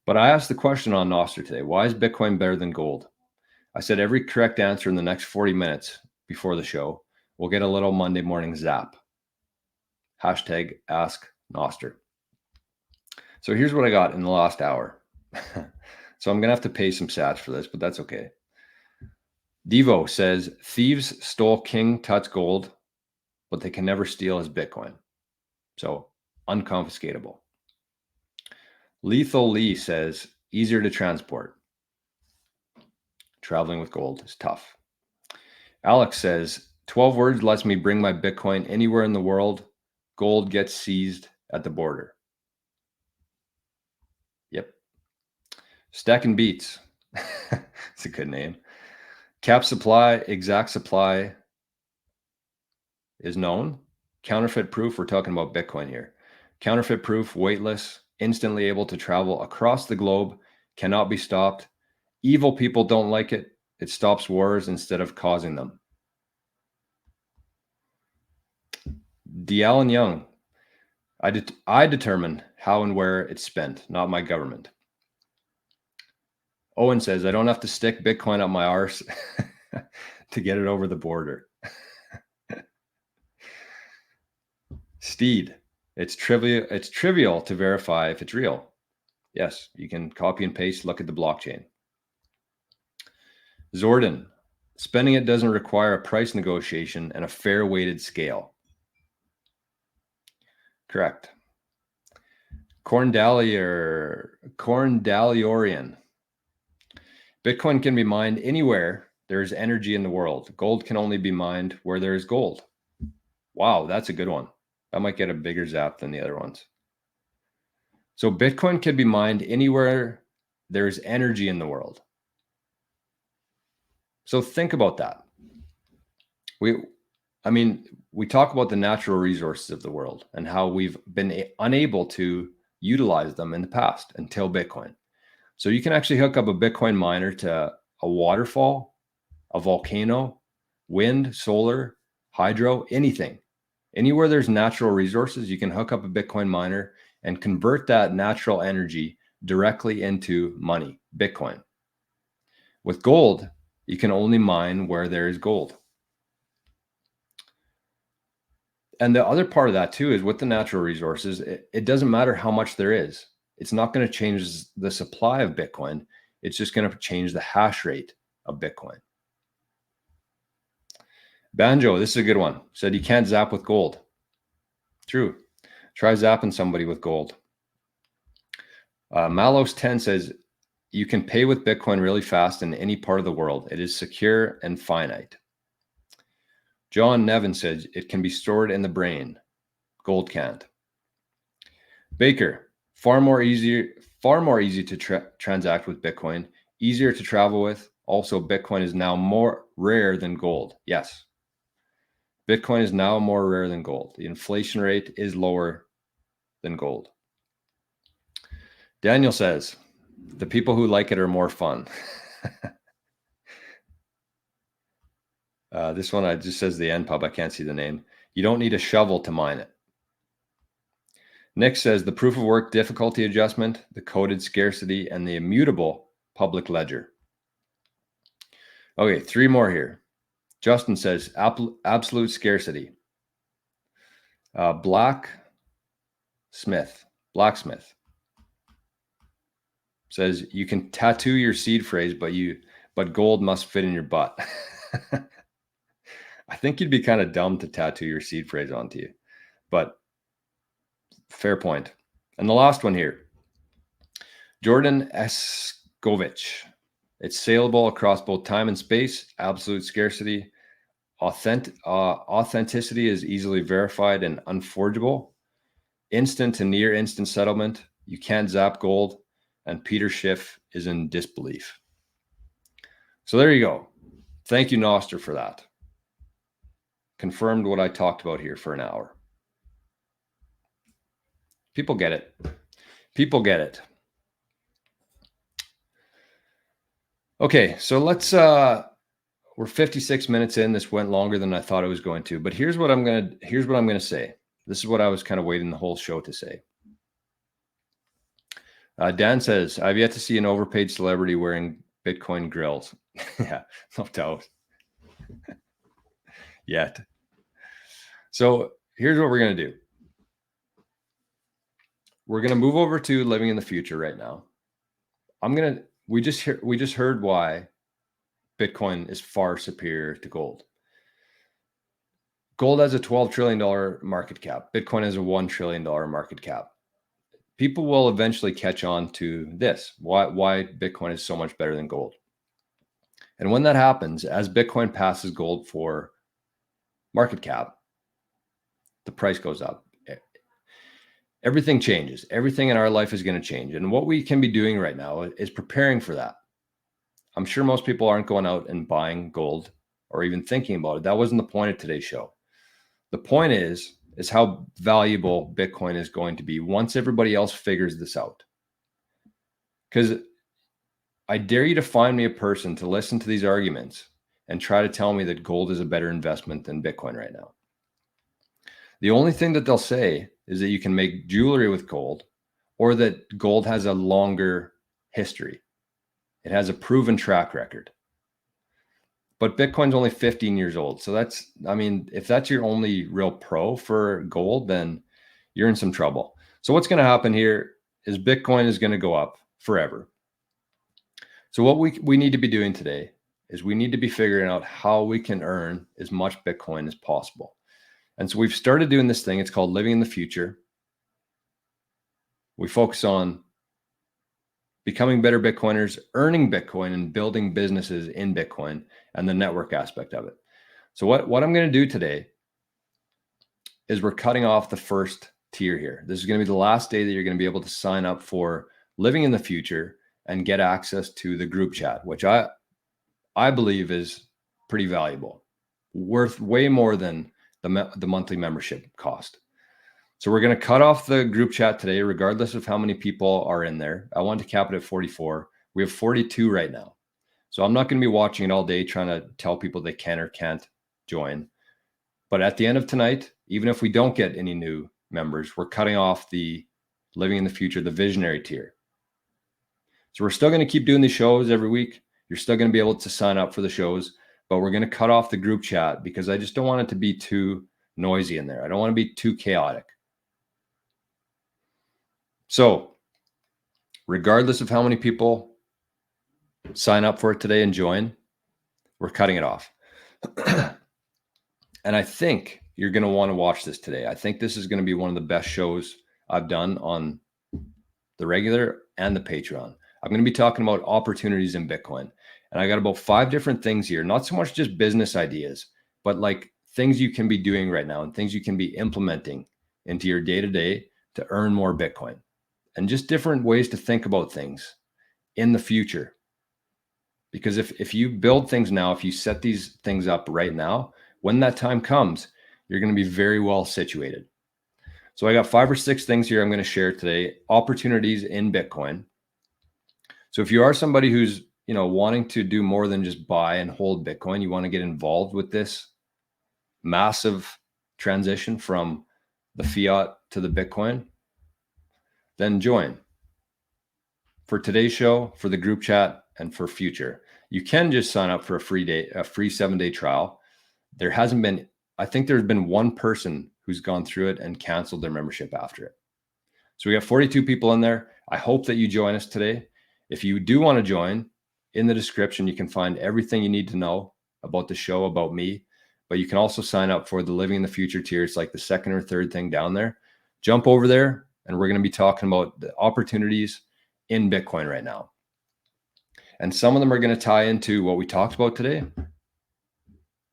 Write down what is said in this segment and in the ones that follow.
But I asked the question on Nostr today, why is Bitcoin better than gold? I said every correct answer in the next 40 minutes before the show will get a little Monday morning zap. Hashtag ask Nostr. So here's what I got in the last hour. So I'm going to have to pay some sats for this, but that's okay. Devo says, thieves stole King Tut's gold, but they can never steal his Bitcoin. So unconfiscatable. Lethal Lee says, easier to transport. Traveling with gold is tough. Alex says, 12 words lets me bring my Bitcoin anywhere in the world. Gold gets seized at the border. Yep. Stacking Beats. It's a good name. Cap supply, exact supply is known. Counterfeit proof, we're talking about Bitcoin here. Counterfeit proof, weightless, instantly able to travel across the globe, cannot be stopped. Evil people don't like it. It stops wars instead of causing them. D'Allen Young, I determine how and where it's spent, not my government. Owen says, I don't have to stick Bitcoin up my arse to get it over the border. Steed, it's trivial to verify if it's real. Yes, you can copy and paste, look at the blockchain. Zordon, spending it doesn't require a price negotiation and a fair weighted scale. Correct. Corndaliorian. Bitcoin can be mined anywhere there is energy in the world. Gold can only be mined where there is gold. Wow, that's a good one. That might get a bigger zap than the other ones. So Bitcoin can be mined anywhere there is energy in the world. So think about that. We talk about the natural resources of the world and how we've been unable to utilize them in the past until Bitcoin. So you can actually hook up a Bitcoin miner to a waterfall, a volcano, wind, solar, hydro, anything. Anywhere there's natural resources, you can hook up a Bitcoin miner and convert that natural energy directly into money, Bitcoin. With gold, you can only mine where there is gold. And the other part of that too is with the natural resources, it doesn't matter how much there is. It's not going to change the supply of Bitcoin. It's just going to change the hash rate of Bitcoin. Banjo, this is a good one. Said you can't zap with gold. True. Try zapping somebody with gold. Malos10 says you can pay with Bitcoin really fast in any part of the world. It is secure and finite. John Nevin says it can be stored in the brain. Gold can't. Baker, far more easy to transact with Bitcoin, easier to travel with. Also, Bitcoin is now more rare than gold. Yes. Bitcoin is now more rare than gold. The inflation rate is lower than gold. Daniel says, the people who like it are more fun. This one just says the NPub. I can't see the name. You don't need a shovel to mine it. Nick says the proof of work difficulty adjustment, the coded scarcity, and the immutable public ledger. Okay, 3 more here. Justin says absolute scarcity. Blacksmith says you can tattoo your seed phrase, but gold must fit in your butt. I think you'd be kind of dumb to tattoo your seed phrase onto you, but fair point. And the last one here, Jordan Eskovich. It's saleable across both time and space, absolute scarcity. Authenticity is easily verified and unforgeable. Instant to near instant settlement. You can't zap gold. And Peter Schiff is in disbelief. So there you go. Thank you, Nostr, for that. Confirmed what I talked about here for an hour. People get it. People get it. Okay, so let's we're 56 minutes in. This went longer than I thought it was going to, but here's what I'm going to say. This is what I was kind of waiting the whole show to say. Dan says, I've yet to see an overpaid celebrity wearing Bitcoin grills. Yeah, no doubt. Yet. So here's what we're going to do. We're going to move over to living in the future right now. We just heard why Bitcoin is far superior to gold. Gold has a $12 trillion market cap. Bitcoin has a $1 trillion market cap. People will eventually catch on to this, why Bitcoin is so much better than gold. And when that happens, as Bitcoin passes gold for market cap, the price goes up. Everything changes. Everything in our life is going to change. And what we can be doing right now is preparing for that. I'm sure most people aren't going out and buying gold or even thinking about it. That wasn't the point of today's show. The point is how valuable Bitcoin is going to be once everybody else figures this out. Because I dare you to find me a person to listen to these arguments and try to tell me that gold is a better investment than Bitcoin right now. The only thing that they'll say is that you can make jewelry with gold, or that gold has a longer history. It has a proven track record. But Bitcoin's only 15 years old. So if that's your only real pro for gold, then you're in some trouble. So what's going to happen here is Bitcoin is going to go up forever. So what we need to be doing today is we need to be figuring out how we can earn as much Bitcoin as possible. And so we've started doing this thing. It's called Living in the Future. We focus on becoming better Bitcoiners, earning Bitcoin, and building businesses in Bitcoin and the network aspect of it. So what I'm going to do today is we're cutting off the first tier here. This is going to be the last day that you're going to be able to sign up for Living in the Future and get access to the group chat, which I believe is pretty valuable, worth way more than the monthly membership cost. So we're going to cut off the group chat today, regardless of how many people are in there. I want to cap it at 44. We have 42 right now. So I'm not going to be watching it all day trying to tell people they can or can't join. But at the end of tonight, even if we don't get any new members, we're cutting off the Living in the Future, the visionary tier. So we're still going to keep doing these shows every week. You're still going to be able to sign up for the shows, but we're going to cut off the group chat because I just don't want it to be too noisy in there. I don't want to be too chaotic. So regardless of how many people sign up for it today and join, we're cutting it off. And I think you're going to want to watch this today. I think this is going to be one of the best shows I've done on the regular and the Patreon. I'm going to be talking about opportunities in Bitcoin. And I got about 5 different things here, not so much just business ideas, but like things you can be doing right now and things you can be implementing into your day-to-day to earn more Bitcoin, and just different ways to think about things in the future. Because if you build things now, if you set these things up right now, when that time comes, you're going to be very well situated. So I got 5 or 6 things here I'm going to share today, opportunities in Bitcoin. So if you are somebody who's, wanting to do more than just buy and hold Bitcoin, you want to get involved with this massive transition from the fiat to the Bitcoin, then join for today's show, for the group chat, and for future. You can just sign up for a free 7-day trial. I think there's been one person who's gone through it and canceled their membership after it. So we got 42 people in there. I hope that you join us today. If you do want to join, in the description, you can find everything you need to know about the show, about me, but you can also sign up for the Living in the Future tier. It's like the second or third thing down there. Jump over there, and we're going to be talking about the opportunities in Bitcoin right now. And some of them are going to tie into what we talked about today.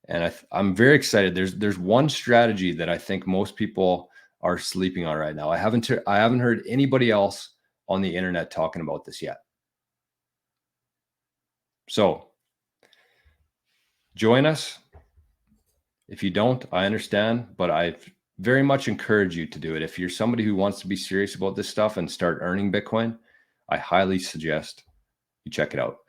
And I'm very excited. There's one strategy that I think most people are sleeping on right now. I haven't heard anybody else on the internet talking about this yet. So join us. If you don't, I understand, but I very much encourage you to do it. If you're somebody who wants to be serious about this stuff and start earning Bitcoin, I highly suggest you check it out.